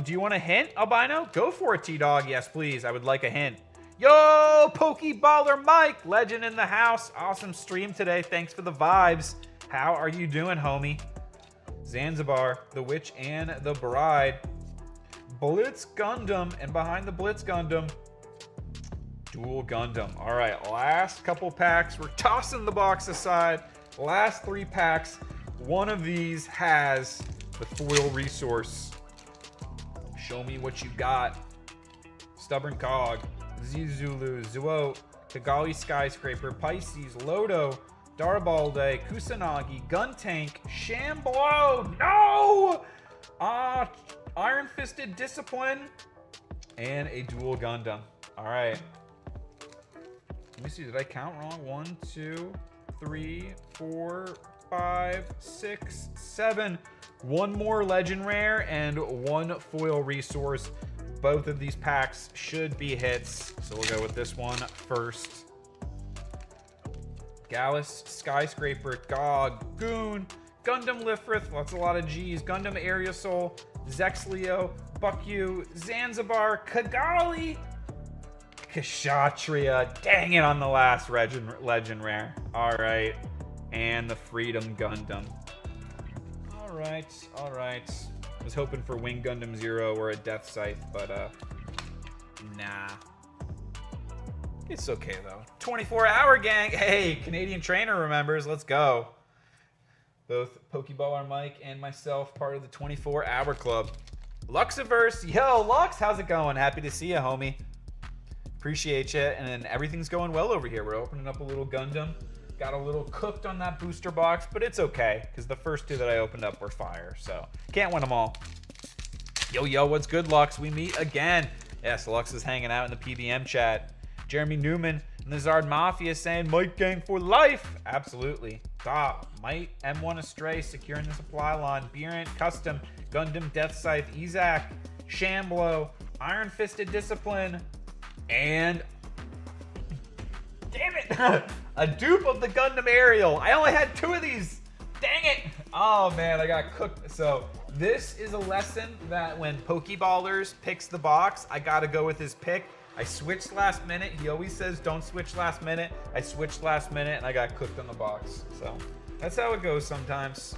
Do you want a hint, Albino? Go for it, T-Dog. Yes, please. I would like a hint. Yo, Pokeballer Mike, legend in the house. Awesome stream today. Thanks for the vibes. How are you doing, homie? Zanzibar, the Witch and the Bride. Blitz Gundam, and behind the Blitz Gundam, Dual Gundam. All right, last couple packs. We're tossing the box aside. Last 3 packs. One of these has the foil resource. Show me what you got. Stubborn Cog, Zizulu, Zuo, Kigali Skyscraper, Pisces, Lodo, Darbalde, Kusanagi, Guntank, Shamblow, no! Iron Fisted Discipline, and a Dual Gundam. All right. Let me see, did I count wrong? 1, 2, 3, 4, 5, 6, 7. One more legend rare and one foil resource. Both of these packs should be hits, so we'll go with this one first. Gallus, Skyscraper, Gog, Goon, Gundam Lifrith, that's a lot of G's, Gundam Aerosol, Zexleo, Buckyu, Zanzibar, Kigali, Kshatriya, dang it on the last legend rare. All right, and the Freedom Gundam. All right. I was hoping for Wing Gundam Zero or a Death Scythe, but nah. It's okay though. 24-hour gang. Hey, Canadian Trainer remembers. Let's go. Both Pokeballer Mike and myself part of the 24-hour club. Luxiverse, yo, Lux, how's it going? Happy to see you, homie. Appreciate you, and everything's going well over here. We're opening up a little Gundam. Got a little cooked on that booster box, but it's okay, because the first 2 that I opened up were fire, so can't win them all. Yo, what's good, Lux? We meet again. Yes, Lux is hanging out in the PBM chat. Jeremy Newman and the Zard Mafia saying, Mike Gang for life. Absolutely. Stop. Might M1 Astray securing the supply line. Beerant Custom, Gundam Death Scythe, Isaac, Shamblow, Iron Fisted Discipline, and damn it, a dupe of the Gundam Aerial. I only had 2 of these. Dang it. Oh man, I got cooked. So this is a lesson that when Pokeballers picks the box, I gotta go with his pick. I switched last minute. He always says don't switch last minute. I switched last minute and I got cooked on the box. So that's how it goes sometimes.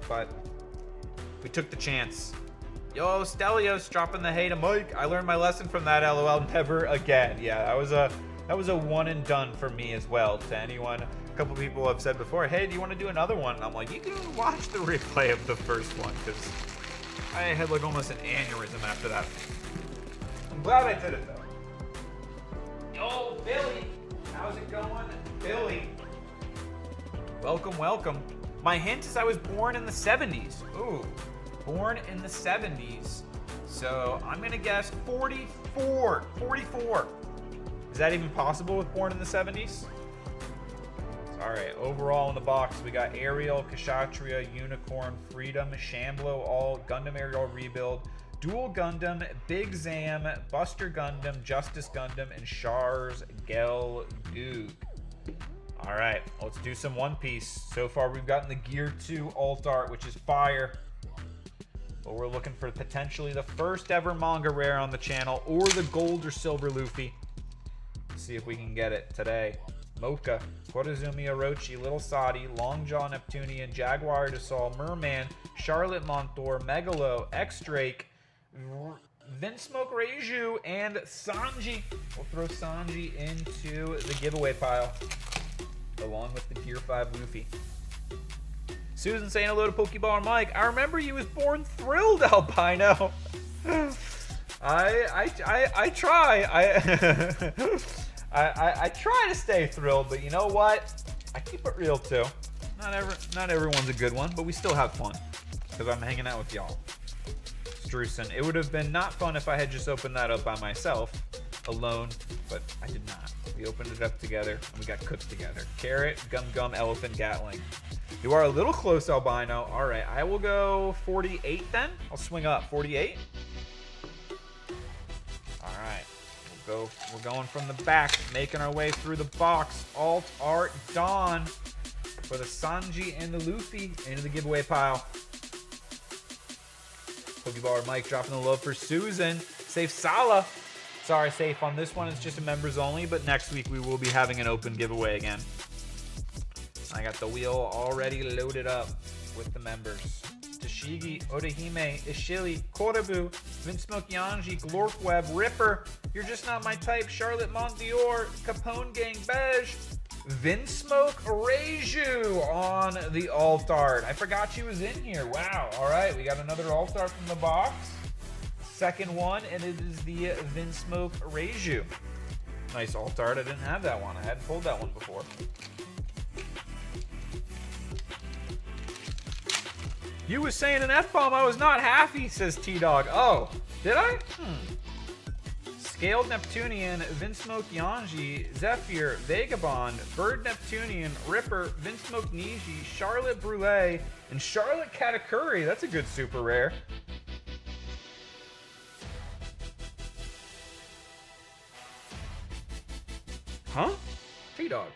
But we took the chance. Yo, Stelios dropping the hey to Mike. I learned my lesson from that, LOL. Never again. Yeah, that was a one and done for me as well. To anyone, a couple people have said before, hey, do you want to do another one? And I'm like, you can watch the replay of the first one, because I had like almost an aneurysm after that. I'm glad I did it though. Yo, Billy, how's it going? Billy, welcome. My hint is I was born in the 70s. Ooh, born in the 70s. So I'm gonna guess 44. Is that even possible with born in the 70s? So All right, overall in the box, we got Ariel, Kshatriya, Unicorn, Freedom, Shamblo, all Gundam Ariel Rebuild, Dual Gundam, Big Zam, Buster Gundam, Justice Gundam, and Char's Gel Duke. All right, let's do some One Piece. So far, we've gotten the Gear 2 alt art, which is fire. But we're looking for potentially the first ever manga rare on the channel, or the gold or silver Luffy. Let's see if we can get it today. Mocha, Korizumi Orochi, Little Sadi, Longjaw Neptunian, Jaguar Dassault, Merman, Charlotte Montour, Megalo, X-Drake, Vinsmoke Reiju, and Sanji. We'll throw Sanji into the giveaway pile, along with the Gear 5 Luffy. Susan saying hello to Pokeball Mike. I remember you was born thrilled, Albino. I try. I try to stay thrilled, but you know what? I keep it real too. Not everyone's a good one, but we still have fun because I'm hanging out with y'all. Strusen, it would have been not fun if I had just opened that up by myself, alone, but I did not. We opened it up together and we got cooked together. Carrot, Gum, Elephant, Gatling. You are a little close, Albino. All right, I will go 48 then. I'll swing up 48. All right. We're going from the back, making our way through the box. Alt Art Dawn for the Sanji and the Luffy into the giveaway pile. Pokeballer Mike dropping the love for Susan. Safe Sala. Sorry, Safe, on this one it's just a members only, but next week we will be having an open giveaway again. I got the wheel already loaded up with the members. Tashigi, Odahime, Ishili, Korabu, Vinsmoke Yanji, Glorfweb, Ripper, You're Just Not My Type, Charlotte Mondior, Capone Gang Beige, Vinsmoke Reiju on the alt art. I forgot she was in here. Wow. All right, we got another alt art from the box. Second one, and it is the Vinsmoke Reiju. Nice alt art. I didn't have that one. I hadn't pulled that one before. You was saying an F-bomb. I was not happy, says T-Dog. Oh, did I? Scaled Neptunian, Vinsmoke Yanji, Zephyr, Vagabond, Bird Neptunian, Ripper, Vinsmoke Niji, Charlotte Brule, and Charlotte Katakuri. That's a good super rare. Huh? T-Dog.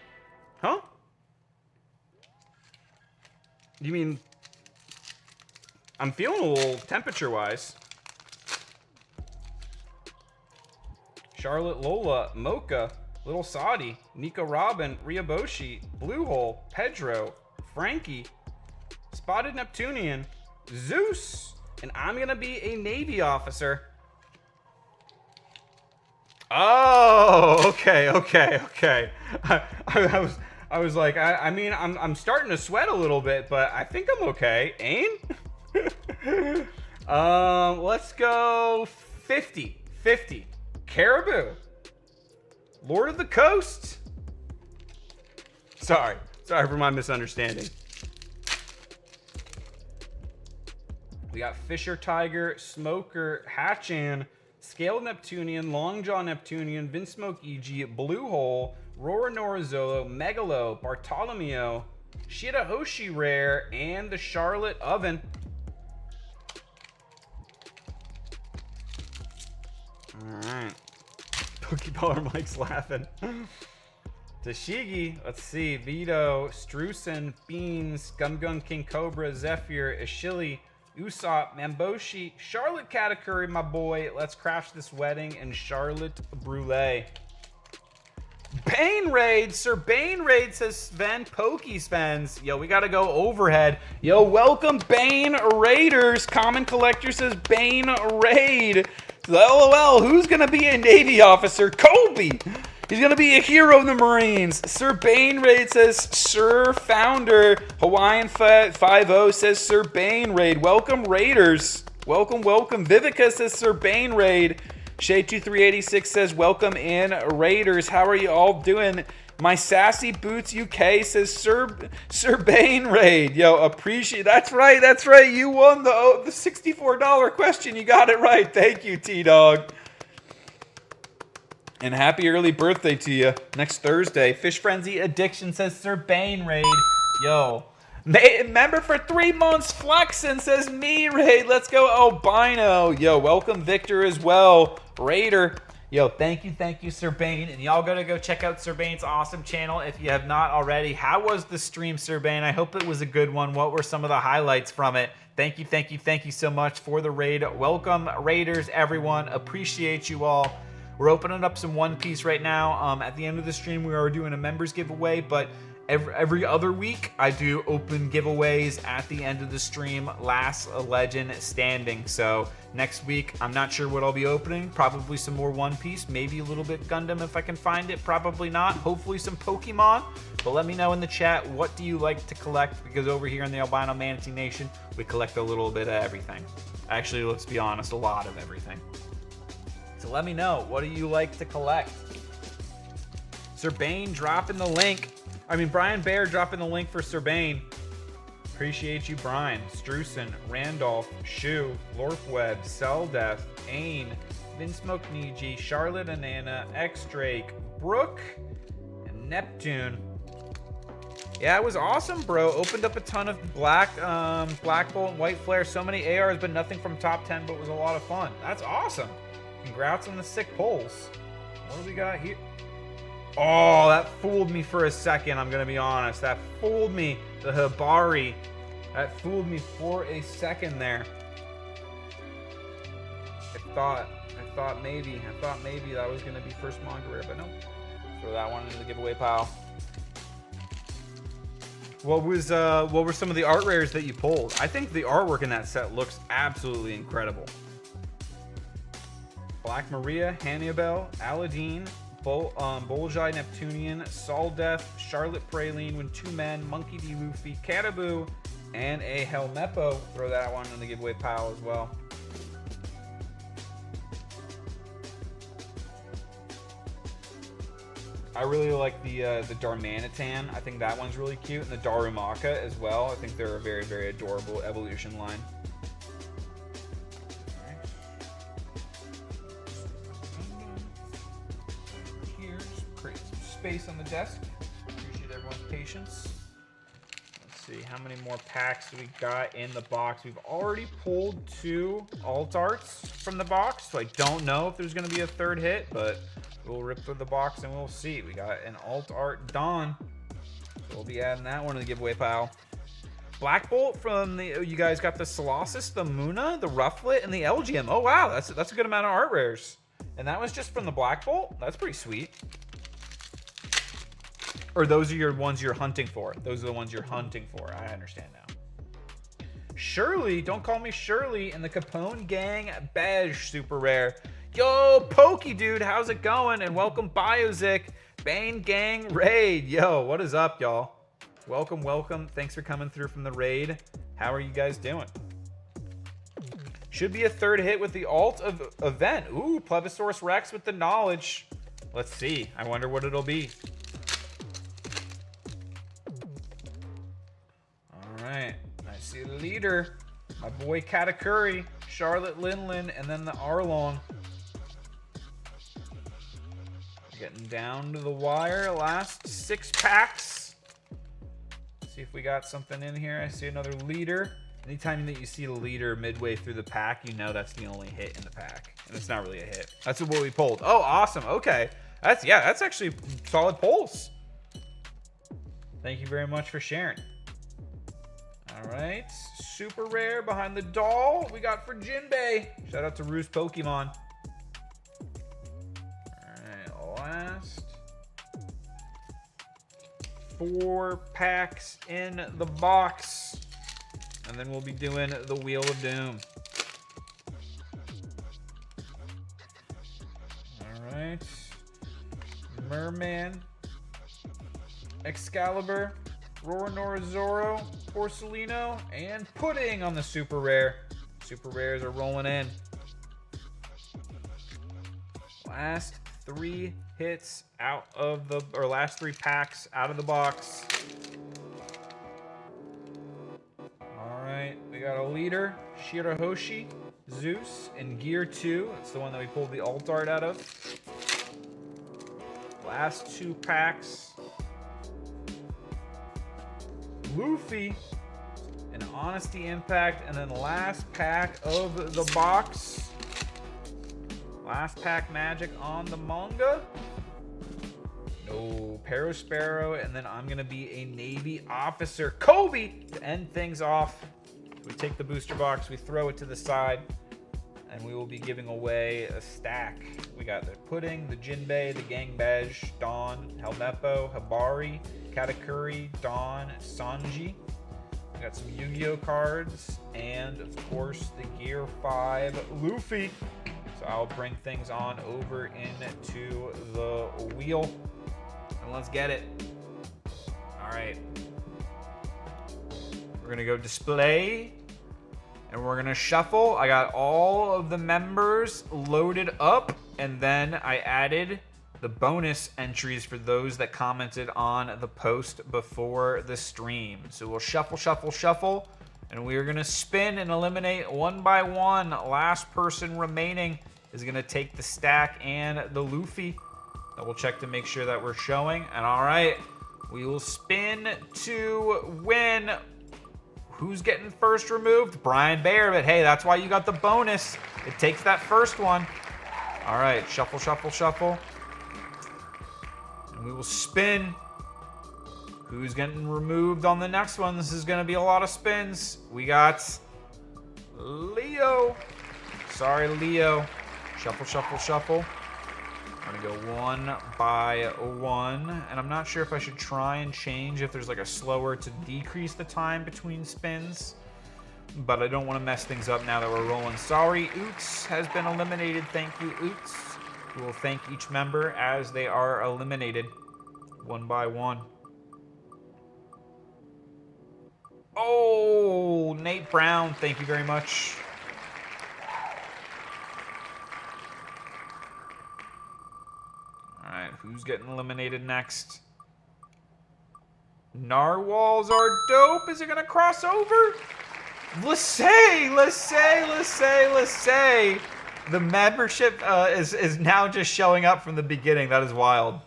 Huh? You mean... I'm feeling a little temperature-wise. Charlotte Lola, Mocha, Little Sadi, Nico Robin, Ryaboshi, Blue Hole, Pedro, Frankie, Spotted Neptunian, Zeus, and I'm gonna be a Navy officer. Oh, okay. I was like, I mean, I'm starting to sweat a little bit, but I think I'm okay. Ain? Let's go 50. Caribou. Lord of the Coast. Sorry for my misunderstanding. We got Fisher Tiger, Smoker, Hatchan, Scaled Neptunian, Longjaw Neptunian, Vinsmoke EG, Blue Hole, Rora Norizolo, Megalo, Bartolomeo, Shirahoshi Rare, and the Charlotte Oven. Alright. Pokeballer Mike's laughing. Tashigi, let's see. Vito, Strusen, Beans, Gumgun King Cobra, Zephyr, Ishili, Usopp, Mamboshi, Charlotte Katakuri, my boy. Let's crash this wedding, and Charlotte Brule. Bane Raid, Sir Bane Raid, says Sven Pokespens. Yo, we gotta go overhead. Yo, welcome Bane Raiders. Common Collector says Bane Raid. LOL, who's gonna be a Navy officer? Kobe! He's gonna be a hero of the Marines. Sir Bane Raid says Sir Founder. Hawaiian 5-0 says Sir Bane Raid. Welcome Raiders. Welcome. Vivica says Sir Bane Raid. Shay2386 says welcome in Raiders. How are you all doing? My Sassy Boots UK says Sir Bane Raid. Yo, appreciate. That's right. You won the $64 question. You got it right. Thank you, T-Dog. And happy early birthday to you. Next Thursday. Fish Frenzy Addiction says Sir Bane raid. Yo. Member for 3 months. Flexin says me raid. Let's go Albino. Yo, welcome Victor as well. Raider. Yo, thank you, Sir Bane. And y'all gotta go check out Sir Bane's awesome channel if you have not already. How was the stream, Sir Bane? I hope it was a good one. What were some of the highlights from it? Thank you so much for the raid. Welcome, Raiders, everyone. Appreciate you all. We're opening up some One Piece right now. At the end of the stream, we are doing a members giveaway, but every other week, I do open giveaways at the end of the stream. Last legend standing. So next week, I'm not sure what I'll be opening. Probably some more One Piece. Maybe a little bit Gundam if I can find it. Probably not. Hopefully some Pokemon. But let me know in the chat, what do you like to collect? Because over here in the Albino Manatee Nation, we collect a little bit of everything. Actually, let's be honest, a lot of everything. So let me know, what do you like to collect? Sir Bane dropping the link. Brian Bear dropping the link for Sir Bane. Appreciate you, Brian. Strusen, Randolph, Shu, Lorfweb, Seldeath, Ain, Vinsmoke Niji, Charlotte Anana, X-Drake, Brooke, and Neptune. Yeah, it was awesome, bro. Opened up a ton of Black Bolt and White Flare. So many ARs, but nothing from top 10, but it was a lot of fun. That's awesome. Congrats on the sick pulls. What do we got here? Oh, that fooled me for a second, I'm gonna be honest. That fooled me. The Hibari. That fooled me for a second there. I thought maybe that was gonna be first manga rare, but no. Throw that one into the giveaway pile. What were some of the art rares that you pulled? I think the artwork in that set looks absolutely incredible. Black Maria, Hannibal, Aladdin, Bullseye Neptunian, Soldeath, Charlotte Praline, When Two Men, Monkey D. Luffy, Caribou, and a Helmeppo. Throw that one in the giveaway pile as well. I really like the Darmanitan. I think that one's really cute, and the Darumaka as well. I think they're a very, very adorable evolution line. Space on the desk. Appreciate everyone's patience. Let's see, how many more packs do we got in the box? We've already pulled 2 alt arts from the box, so I don't know if there's going to be a third hit, but we'll rip through the box and we'll see. We got an alt art Dawn, so we'll be adding that one to the giveaway pile. Black Bolt from the, you guys got the Colossus, the Muna, the Rufflet, and the LGM. Oh wow, that's a good amount of art rares. And that was just from the Black Bolt? That's pretty sweet. Or those are your ones you're hunting for. Those are the ones you're hunting for. I understand now. Shirley, don't call me Shirley, and the Capone Gang Beige super rare. Yo, Pokey dude, how's it going? And welcome Biozic, Bane Gang Raid. Yo, what is up, y'all? Welcome, welcome. Thanks for coming through from the raid. How are you guys doing? Should be a third hit with the alt event. Ooh, Plebisaurus Rex with the knowledge. Let's see. I wonder what it'll be. Alright, I see the leader. My boy Katakuri, Charlotte Linlin, and then the Arlong. Getting down to the wire. Last 6 packs. See if we got something in here. I see another leader. Anytime that you see the leader midway through the pack, you know that's the only hit in the pack. And it's not really a hit. That's what we pulled. Oh, awesome. Okay. That's actually solid pulls. Thank you very much for sharing. All right, super rare behind the doll we got for Jinbei. Shout out to Roost Pokemon. All right, last 4 packs in the box, and then we'll be doing the Wheel of Doom. All right, Merman, Excalibur, Roronoa Zoro, Porcelino, and Pudding on the super rare. Super rares are rolling in. Last 3 hits out of the, or last 3 packs out of the box. All right, we got a leader, Shirahoshi, Zeus, and Gear 2. That's the one that we pulled the alt art out of. Last 2 packs. Luffy. An Honesty Impact. And then last pack of the box. Last pack magic on the manga. No, Parasparrow, and then I'm gonna be a Navy officer, Kobe, to end things off. We take the booster box, we throw it to the side, and we will be giving away a stack. We got the Pudding, the Jinbei, the Gangbej, Dawn, Helmeppo, Hibari, Katakuri, Dawn, Sanji. We got some Yu-Gi-Oh cards, and of course the Gear 5 Luffy. So I'll bring things on over into the wheel. And let's get it. All right. We're gonna go display and we're gonna shuffle. I got all of the members loaded up, and then I added the bonus entries for those that commented on the post before the stream. So we'll shuffle, shuffle, shuffle, and we are gonna spin and eliminate one by one. Last person remaining is gonna take the stack and the Luffy. Double check to make sure that we're showing. And all right, we will spin to win. Who's getting first removed? Brian Bayer, but hey, that's why you got the bonus. It takes that first one. All right, shuffle, shuffle, shuffle. And we will spin. Who's getting removed on the next one? This is gonna be a lot of spins. We got Leo. Sorry, Leo. Shuffle, shuffle, shuffle. I'm gonna go one by one, and I'm not sure if I should try and change if there's like a slower to decrease the time between spins, but I don't want to mess things up now that we're rolling. Sorry, Oots has been eliminated. Thank you, Oots. We will thank each member as they are eliminated one by one. Oh, Nate Brown, thank you very much. Alright, who's getting eliminated next? Narwhals are dope. Is it gonna cross over? Let's say. The membership is now just showing up from the beginning. That is wild.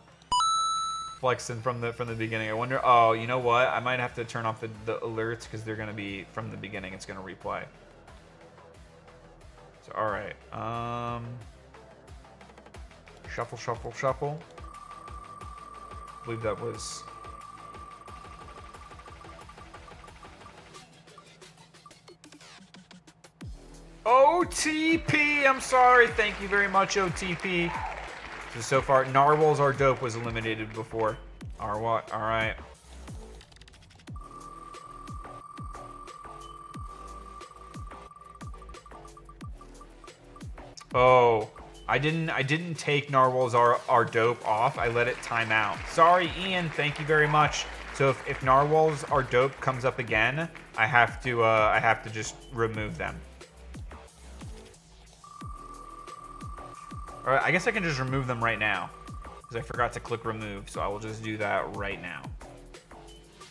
Flexing from the beginning. I wonder. Oh, you know what? I might have to turn off the alerts because they're gonna be from the beginning. It's gonna replay. So all right. Shuffle, shuffle, shuffle. I believe that was. OTP! I'm sorry. Thank you very much, OTP. So far, Narwhals Are Dope was eliminated before. All right. Oh. I didn't take Narwhals are Dope off. I let it time out. Sorry, Ian. Thank you very much. So if Narwhals Are Dope comes up again, I have to just remove them. All right, I guess I can just remove them right now because I forgot to click remove. So I will just do that right now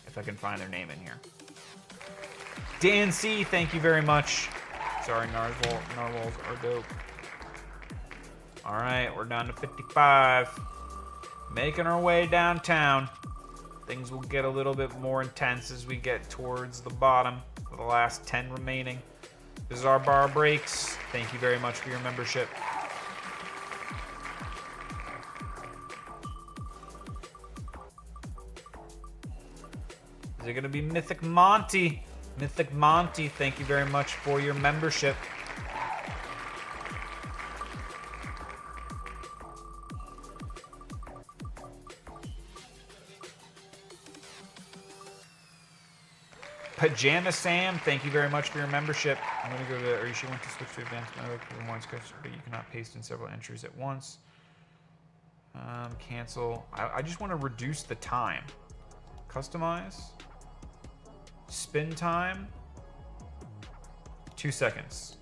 if I can find their name in here. Dan C, thank you very much. Sorry, Narwhals Are Dope. All right, we're down to 55. Making our way downtown. Things will get a little bit more intense as we get towards the bottom for the last 10 remaining. This is our bar breaks. Thank you very much for your membership. Is it gonna be Mythic Monty? Mythic Monty, thank you very much for your membership. Pajama Sam, thank you very much for your membership. I'm going to go to, or you should want to switch to advanced mode for the one sketch, but you cannot paste in several entries at once. Cancel. I just want to reduce the time. Customize. Spin time. 2 seconds.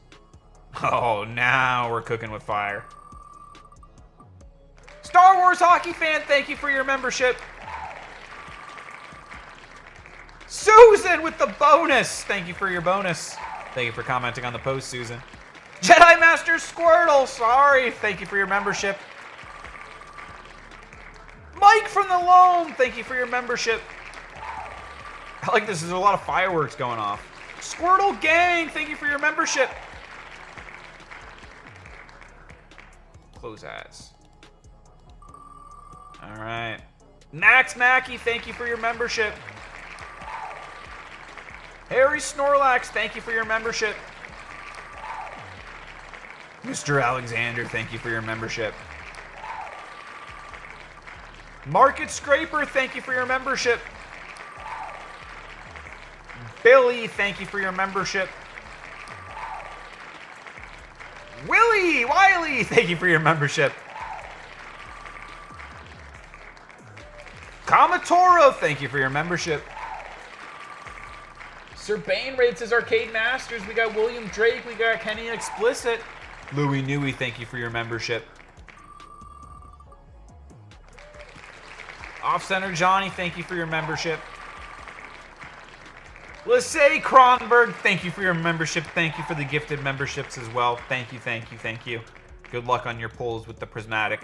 Oh, now we're cooking with fire. Star Wars hockey fan, thank you for your membership. Susan with the bonus. Thank you for your bonus. Thank you for commenting on the post, Susan. Jedi Master Squirtle. Sorry. Thank you for your membership. Mike from the Loam, thank you for your membership. I like this. There's a lot of fireworks going off. Squirtle Gang, thank you for your membership. Close as. All right. Max Mackey, thank you for your membership. Harry Snorlax, thank you for your membership. Mr. Alexander, thank you for your membership. Market Scraper, thank you for your membership. Billy, thank you for your membership. Wiley, thank you for your membership. Kamatoro, thank you for your membership. Sir Bane rates as Arcade Masters. We got William Drake. We got Kenny Explicit. Louie Nui, thank you for your membership. Off-Center Johnny, thank you for your membership. Lassay Kronberg, thank you for your membership. Thank you for the gifted memberships as well. Thank you, thank you, thank you. Good luck on your pulls with the Prismatic.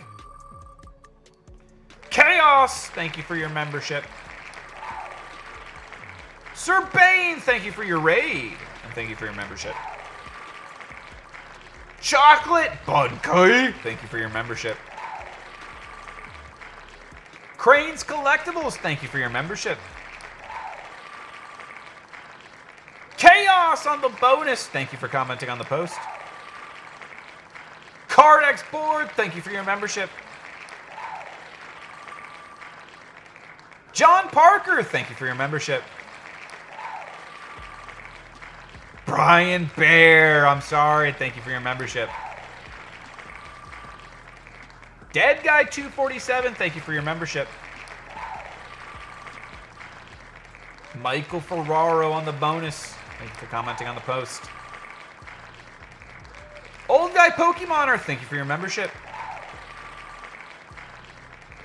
Chaos, thank you for your membership. Sir Bane, thank you for your raid. And thank you for your membership. Chocolate Bunkai, thank you for your membership. Cranes Collectibles, thank you for your membership. Chaos on the bonus, thank you for commenting on the post. Cardex Board, thank you for your membership. John Parker, thank you for your membership. Brian Bear, I'm sorry, thank you for your membership. Dead Guy 247, thank you for your membership. Michael Ferraro on the bonus, thank you for commenting on the post. Old Guy Pokemoner, thank you for your membership.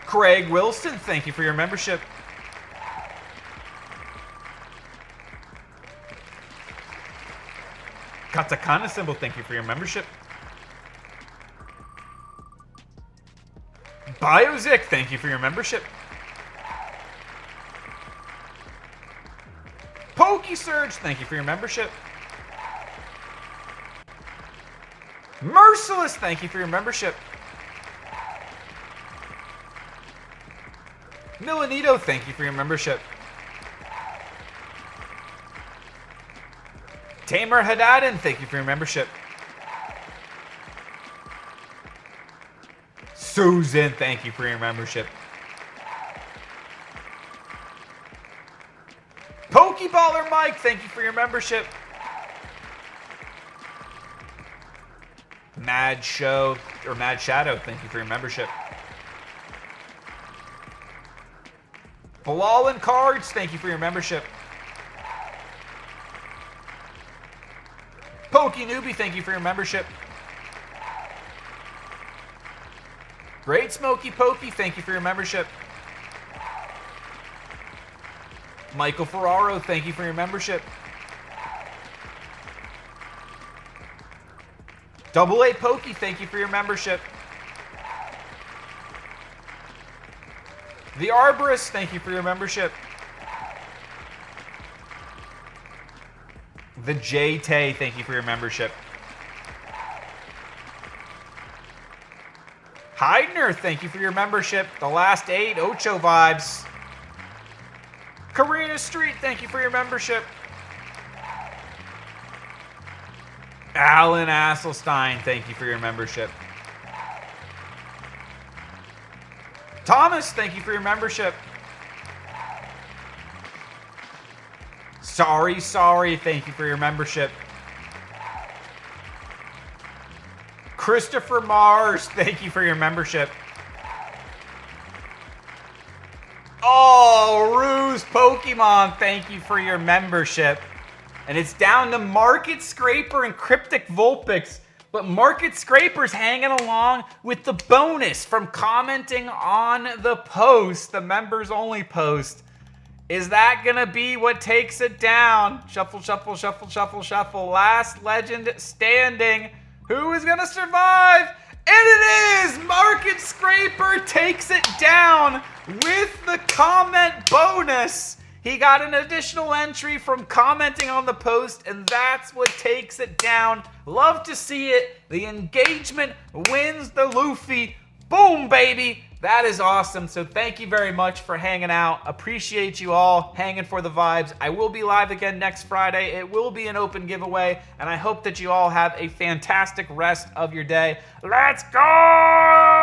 Craig Wilson, thank you for your membership. Katakana Symbol, thank you for your membership. Biozic, thank you for your membership. PokeSurge, thank you for your membership. Merciless, thank you for your membership. Milanito, thank you for your membership. Tamer Hadadin, thank you for your membership. Susan, thank you for your membership. Pokeballer Mike, thank you for your membership. Mad Shadow, thank you for your membership. Bilal and Cards, thank you for your membership. Pokey Newbie, thank you for your membership. Great Smoky Pokey, thank you for your membership. Michael Ferraro, thank you for your membership. Double A Pokey, thank you for your membership. The Arborist, thank you for your membership. The J-Tay, thank you for your membership. Heidner, thank you for your membership. The last 8, Ocho vibes. Karina Street, thank you for your membership. Alan Asselstein, thank you for your membership. Thomas, thank you for your membership. Sorry, thank you for your membership. Christopher Mars, thank you for your membership. Oh, Ruse Pokemon, thank you for your membership. And it's down to Market Scraper and Cryptic Vulpix. But Market Scraper's hanging along with the bonus from commenting on the post, the members only post. Is that gonna be what takes it down? Shuffle, shuffle, shuffle, shuffle, shuffle. Last legend standing. Who is gonna survive? And it is Market Scraper! Skipper takes it down with the comment bonus. He got an additional entry from commenting on the post, and that's what takes it down. Love to see it. The engagement wins the Luffy. Boom, baby. That is awesome. So thank you very much for hanging out. Appreciate you all hanging for the vibes. I will be live again next Friday. It will be an open giveaway, and I hope that you all have a fantastic rest of your day. Let's go!